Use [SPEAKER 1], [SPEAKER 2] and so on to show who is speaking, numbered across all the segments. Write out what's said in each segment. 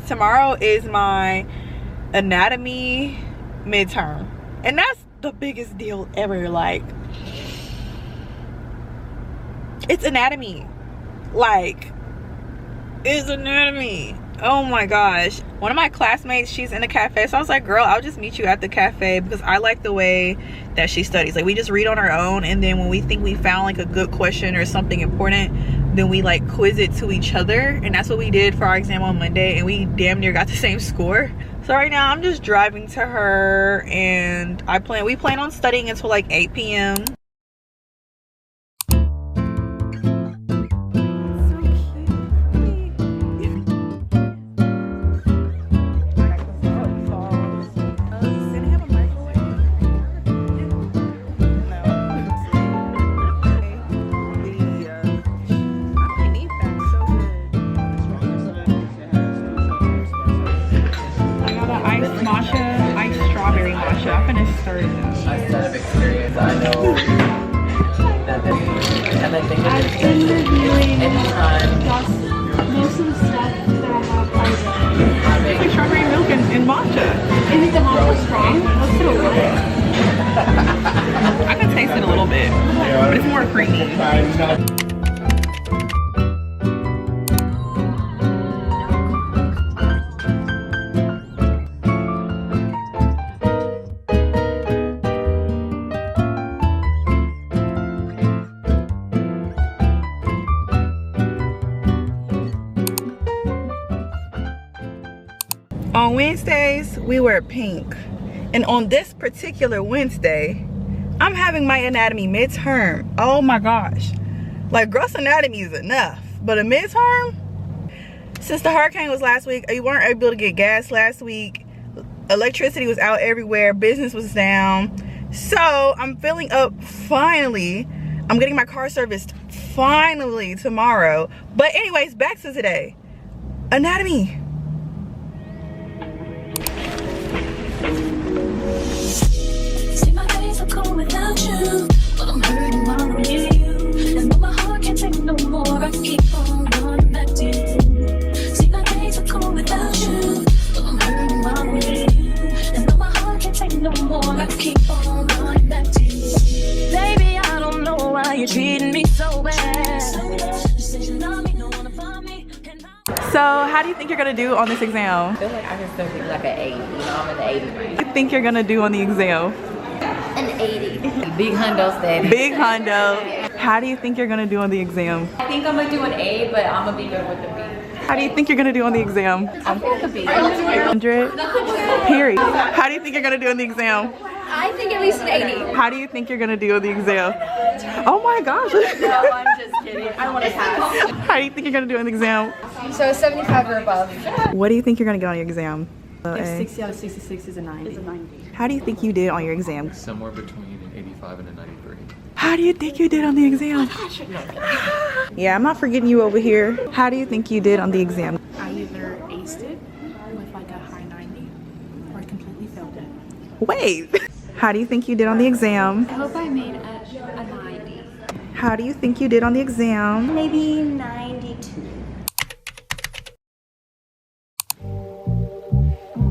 [SPEAKER 1] Tomorrow is my anatomy midterm, and that's the biggest deal ever. Like, it's anatomy. Like, it's anatomy. Oh my gosh. One of my classmates, she's in a cafe, so I was like, girl, I'll just meet you at the cafe, because I like the way that she studies. Like, we just read on our own, and then when we think we found like a good question or something important, then we like quiz it to each other. And that's what we did for our exam on Monday, and we damn near got the same score. So right now I'm just driving to her, and we plan on studying until like 8 p.m.
[SPEAKER 2] Most of the stuff that I have
[SPEAKER 1] It's like strawberry milk and matcha.
[SPEAKER 2] Is the matcha strong? Let's put a little bit.
[SPEAKER 1] I can taste it a little bit, but it's more creamy. On Wednesdays, we wear pink. And on this particular Wednesday, I'm having my anatomy midterm. Oh my gosh. Like, gross anatomy is enough, but a midterm? Since the hurricane was last week, you weren't able to get gas last week. Electricity was out everywhere. Business was down. So I'm filling up finally. I'm getting my car serviced finally tomorrow. But anyways, back to today. Anatomy.
[SPEAKER 3] Without you, but I'm hurting while I'm near you, and though my heart can't take no more, I keep on going back to you. See, my days are cold without you, but I'm hurting while I'm near you, and though my heart can't take no more, I keep on going back to you. Baby, I don't know why you're treating me so bad. You say you love me, don't wanna find me.
[SPEAKER 1] So, how do you think you're gonna do on this exam?
[SPEAKER 4] I feel like I can still get like an 80. You know, I'm in the 80 range.
[SPEAKER 1] What do you think you're gonna do on the exam?
[SPEAKER 4] An 80. Big hundo steady.
[SPEAKER 1] Big hundo. How do you think you're gonna do on the exam?
[SPEAKER 4] I think I'm gonna do an A, but I'm gonna be good with the B.
[SPEAKER 1] How do you think you're gonna do on the exam?
[SPEAKER 4] I think a B.
[SPEAKER 1] 100? Period. How do you think you're gonna do on the exam?
[SPEAKER 2] I think at least an 80.
[SPEAKER 1] How do you think you're gonna do on the exam? Oh my gosh.
[SPEAKER 4] No, I'm just kidding. I want to pass.
[SPEAKER 1] How do you think you're gonna do on the exam?
[SPEAKER 2] So 75 or above.
[SPEAKER 1] What do you think you're gonna get on your exam?
[SPEAKER 5] 60 out of 66 is a 90.
[SPEAKER 1] How do you think you did on your exam?
[SPEAKER 6] Somewhere between an 85 and a 93.
[SPEAKER 1] How do you think you did on the exam? Yeah, I'm not forgetting you over here. How do you think you did on the exam?
[SPEAKER 5] I either aced it with like a high 90 or I completely failed it.
[SPEAKER 1] Wait. How do you think you did on the exam?
[SPEAKER 2] I hope I made a 90.
[SPEAKER 1] How do you think you did on the exam?
[SPEAKER 2] Maybe 92.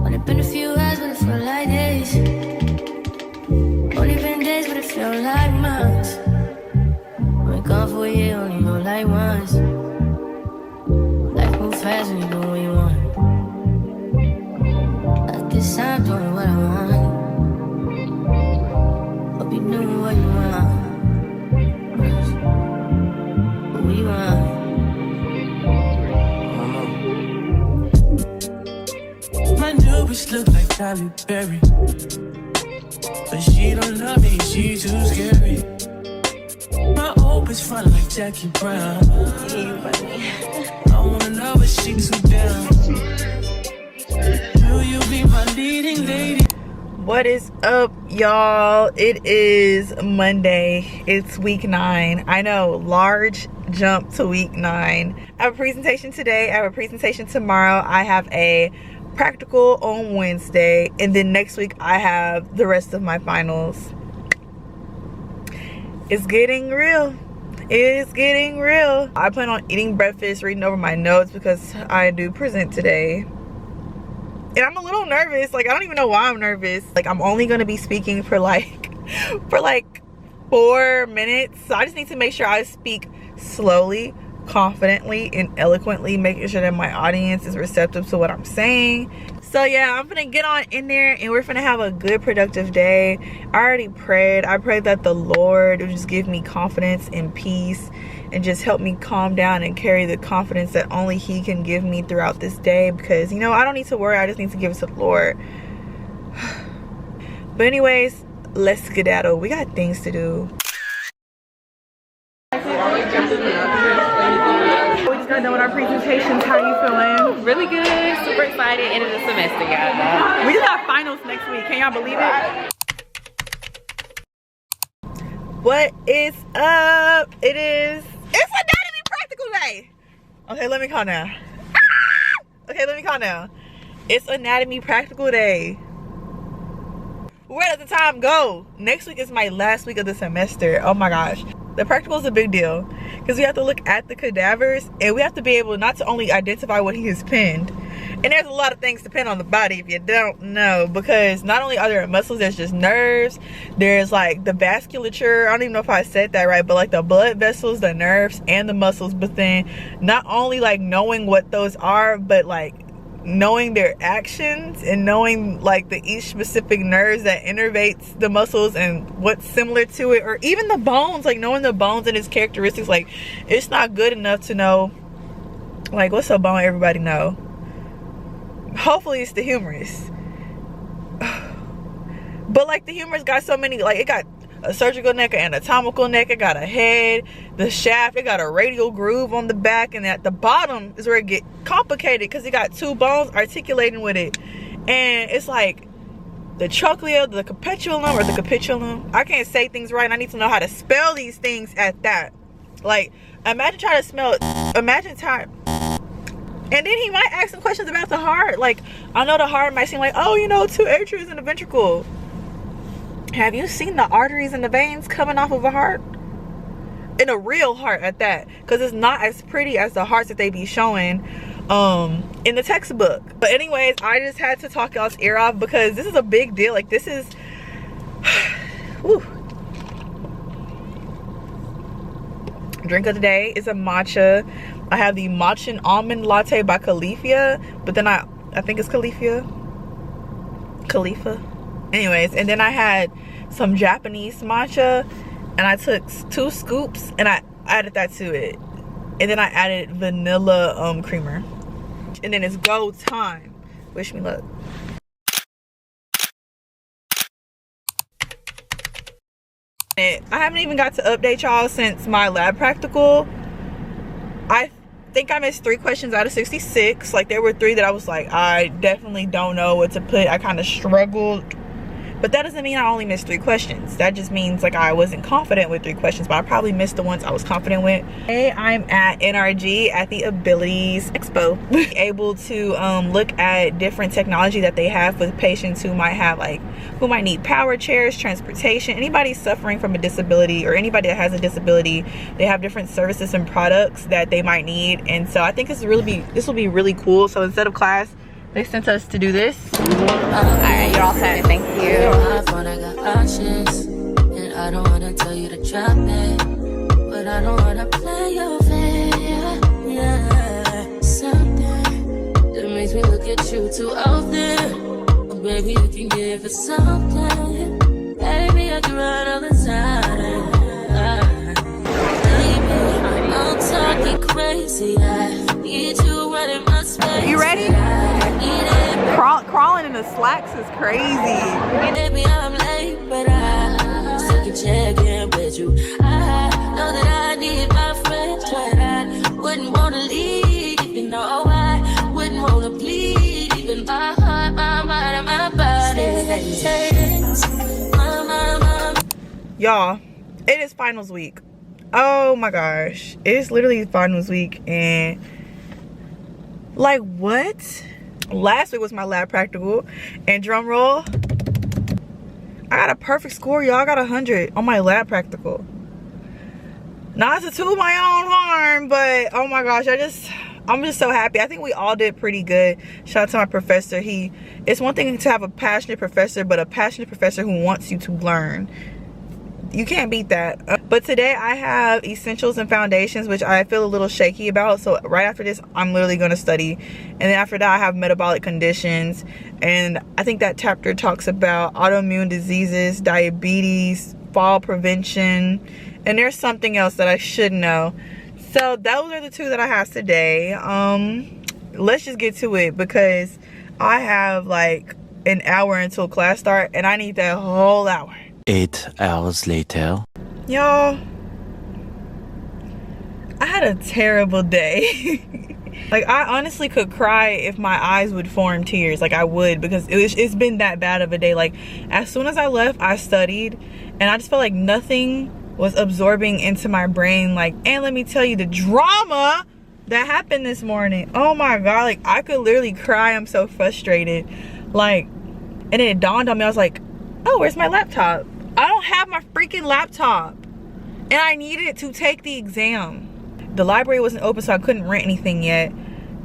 [SPEAKER 3] Only been a few hours, but it felt like days. Only been days, but it felt like months. Been gone for a year, only go like once. Life move fast when you do what you want. At this time, doing what I want. Hope you doing what you want. What we want.
[SPEAKER 7] My new bitch look like Tyler Berry, but she don't love me, she too scary. My old bitch front like Jackie Brown. I wanna know but she too down. Will you be my leading lady?
[SPEAKER 1] What is up, y'all? It is Monday. It's week 9. I know, large jump to week 9. I have a presentation today. I have a presentation tomorrow. I have a practical on Wednesday, and then next week I have the rest of my finals. It's getting real. It is getting real. I plan on eating breakfast, reading over my notes because I do present today. And I'm a little nervous. Like, I don't even know why I'm nervous. Like, I'm only gonna be speaking for like 4 minutes. So I just need to make sure I speak slowly, confidently, and eloquently, making sure that my audience is receptive to what I'm saying. So yeah, I'm gonna get on in there and we're gonna have a good, productive day. I already prayed. I prayed that the Lord would just give me confidence and peace and just help me calm down and carry the confidence that only He can give me throughout this day, because, you know, I don't need to worry. I just need to give it to the Lord. But anyways, let's skedaddle. We got things to do. We just got done with our presentations. How are you feeling?
[SPEAKER 4] Really good. Super excited. End of the semester, y'all.
[SPEAKER 1] We just got finals next week. Can y'all believe it? What is up? It's anatomy practical day. Okay, let me call now. Okay, let me call now. It's anatomy practical day. Where does the time go? Next week is my last week of the semester. Oh my gosh. The practical is a big deal because we have to look at the cadavers and we have to be able not to only identify what he has pinned. And there's a lot of things to pin on the body if you don't know, because not only are there muscles, there's just nerves. There's like the vasculature. I don't even know if I said that right, but like the blood vessels, the nerves, and the muscles. But then not only like knowing what those are, but like knowing their actions and knowing like the each specific nerves that innervates the muscles and what's similar to it, or even the bones, like knowing the bones and its characteristics. Like, it's not good enough to know like what's a bone everybody know. Hopefully it's the humerus. But like the humerus got so many, like it got a surgical neck, an anatomical neck, it got a head, the shaft, it got a radial groove on the back, and at the bottom is where it get complicated because it got 2 bones articulating with it. And it's like the trochlea, the capitulum, or the capitulum. I can't say things right, and I need to know how to spell these things at that. Like, imagine trying to spell, imagine trying. And then he might ask some questions about the heart. Like, I know the heart might seem like, oh, you know, 2 atrias and a ventricle. Have you seen the arteries and the veins coming off of a heart? In a real heart at that. Because it's not as pretty as the hearts that they be showing in the textbook. But anyways, I just had to talk y'all's ear off because this is a big deal. Like, this is... Whew. Drink of the day is a matcha. I have the matcha and almond latte by Califia, but then I think it's Khalifa. Anyways, and then I had some Japanese matcha, and I took 2 scoops and I added that to it, and then I added vanilla creamer, and then it's go time. Wish me luck. I haven't even got to update y'all since my lab practical. I think I missed 3 questions out of 66. Like, there were 3 that I was like, I definitely don't know what to put. I kind of struggled. But that doesn't mean I only missed 3 questions. That just means like I wasn't confident with 3 questions, but I probably missed the ones I was confident with. Today I'm at NRG at the Abilities Expo. Able to look at different technology that they have with patients who might have who might need power chairs, transportation, anybody suffering from a disability or anybody that has a disability. They have different services and products that they might need. And so I think this will be really cool. So instead of class, they sent us to do this.
[SPEAKER 4] Alright, you're all set. Thank you.
[SPEAKER 3] I got options, and I don't wanna tell you to drop it, but I don't wanna play your fair. Yeah, something that makes me look at you too often. But baby, you can give it something. Baby, I can run all the time. Baby, I'm talking crazy. I need you right in my space.
[SPEAKER 1] You ready? Crawling in the slacks is crazy.
[SPEAKER 3] Maybe I'm late, but I still can check in with you. I know that I need my friends, but I wouldn't want to leave. You know, I wouldn't want to bleed. Even my heart, my mind, and my body.
[SPEAKER 1] Y'all, it is finals week. Oh my gosh. It's literally finals week, and like, what? Last week was my lab practical, and drum roll, I got a perfect score, y'all. I got 100 on my lab practical. Not to toot my own horn, but oh my gosh, I'm just so happy. I think we all did pretty good. Shout out to my professor. It's one thing to have a passionate professor, but a passionate professor who wants you to learn. You can't beat that. But today I have essentials and foundations, which I feel a little shaky about. So right after this, I'm literally going to study. And then after that, I have metabolic conditions. And I think that chapter talks about autoimmune diseases, diabetes, fall prevention, and there's something else that I should know. So those are the two that I have today. Let's just get to it, because I have like an hour until class start and I need that whole hour.
[SPEAKER 8] 8 hours later.
[SPEAKER 1] Y'all, I had a terrible day. Like, I honestly could cry if my eyes would form tears. Like, I would, because it's been that bad of a day. Like, as soon as I left, I studied, and I just felt like nothing was absorbing into my brain. Like, and let me tell you, the drama that happened this morning, oh my god, like, I could literally cry. I'm so frustrated. Like, and then it dawned on me, I was like, oh, where's my laptop? I don't have my freaking laptop, and I needed it to take the exam. The library wasn't open, so I couldn't rent anything yet.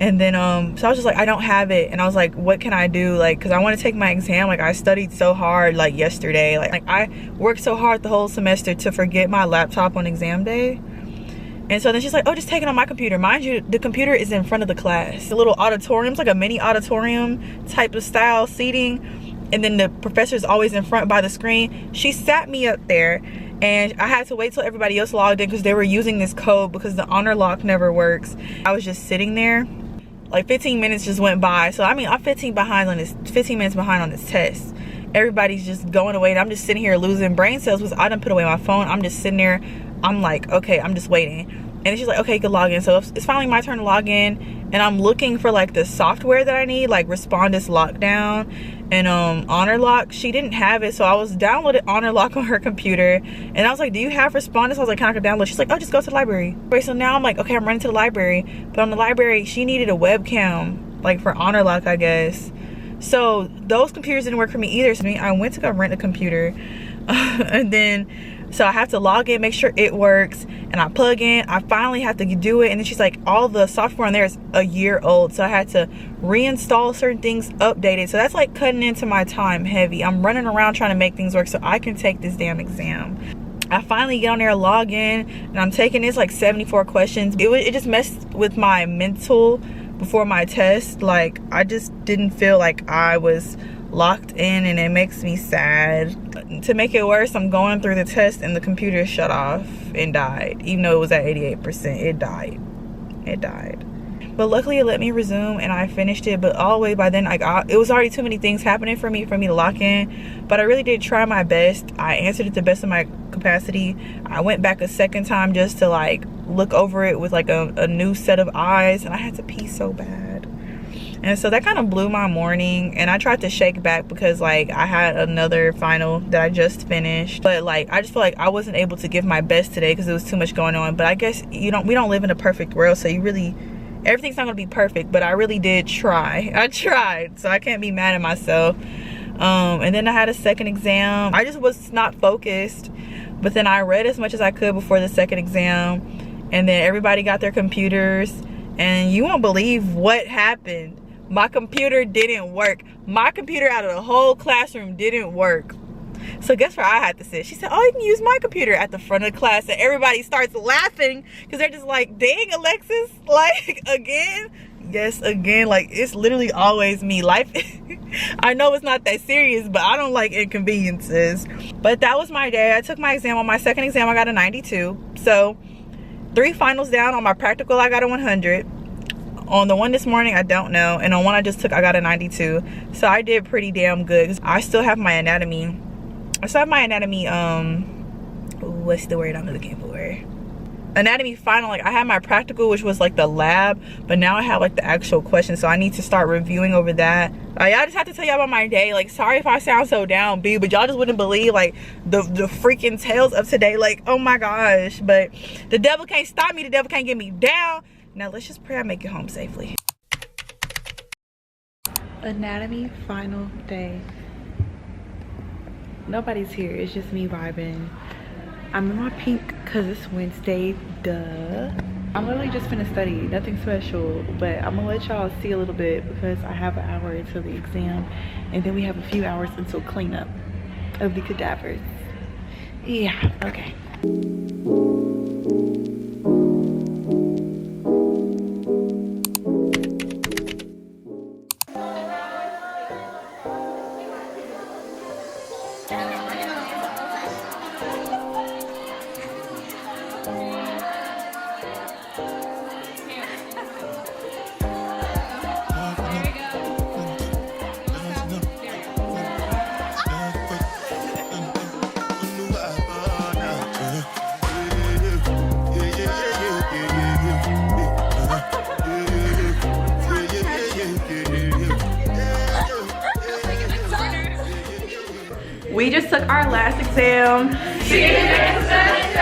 [SPEAKER 1] And then so I was just like, I don't have it. And I was like, what can I do? Like, because I want to take my exam. Like, I studied so hard like yesterday. Like I worked so hard the whole semester to forget my laptop on exam day. And so then she's like, oh, just take it on my computer. Mind you, the computer is in front of the class. The little auditorium, it's like a mini auditorium type of style seating. And then the professor is always in front by the screen. She sat me up there, and I had to wait till everybody else logged in because they were using this code because the honor lock never works. I was just sitting there. Like 15 minutes just went by. So I mean, I'm 15 minutes behind on this test. Everybody's just going away, and I'm just sitting here losing brain cells because I done put away my phone. I'm just sitting there. I'm like, okay, I'm just waiting. And then she's like, okay, you can log in. So it's finally my turn to log in, and I'm looking for like the software that I need, like Respondus Lockdown and Honor Lock. She didn't have it, so I was downloaded Honor Lock on her computer, and I was like, do you have Respondus? I was like, can I download? She's like, oh, just go to the library. So now I'm like, okay, I'm running to the library, but on the library she needed a webcam, like for Honor Lock, I guess. So those computers didn't work for me either. So I went to go rent a computer, and then so I have to log in, make sure it works, and I plug in. I finally have to do it, and then she's like, all the software on there is a year old, so I had to reinstall certain things, update it. So that's like cutting into my time heavy. I'm running around trying to make things work so I can take this damn exam. I finally get on there, log in, and I'm taking this like 74 questions. It just messed with my mental before my test. Like, I just didn't feel like I was locked in, and it makes me sad. To make it worse, I'm going through the test and the computer shut off and died. Even though it was at 88%, it died. But luckily it let me resume, and I finished it. But all the way by then, it was already too many things happening for me to lock in. But I really did try my best. I answered it the best of my capacity. I went back a second time just to like look over it with like a new set of eyes, and I had to pee so bad. And so that kind of blew my morning, and I tried to shake back because like I had another final that I just finished. But like, I just feel like I wasn't able to give my best today because there was too much going on. But I guess we don't live in a perfect world, so everything's not gonna be perfect. But I really did try. I tried, so I can't be mad at myself. And then I had a second exam. I just was not focused, but then I read as much as I could before the second exam, and then everybody got their computers, and you won't believe what happened. My computer didn't work. My computer out of the whole classroom didn't work. So guess where I had to sit? She said, oh, you can use my computer at the front of the class. And everybody starts laughing because they're just like, dang, Alexis, like, again? Yes, again. Like, it's literally always me. Life, I know it's not that serious, but I don't like inconveniences. But that was my day. I took my exam. On my second exam, I got a 92. So 3 finals down. On my practical, I got a 100. On the one this morning, I don't know. And on one I just took, I got a 92. So I did pretty damn good. I still have my anatomy. What's the word I'm looking for? Anatomy final. Like, I had my practical, which was like the lab, but now I have like the actual questions, so I need to start reviewing over that. I just have to tell y'all about my day. Like, sorry if I sound so downbeat, but y'all just wouldn't believe like the freaking tales of today. Like, oh my gosh. But the devil can't stop me. The devil can't get me down. Now let's just pray I make it home safely. Anatomy final day. Nobody's here. It's just me vibing. I'm in my pink because it's Wednesday. Duh. I'm literally just finna study, nothing special, but I'm gonna let y'all see a little bit because I have an hour until the exam and then we have a few hours until cleanup of the cadavers. Yeah, okay. We just took our last exam. See you next time.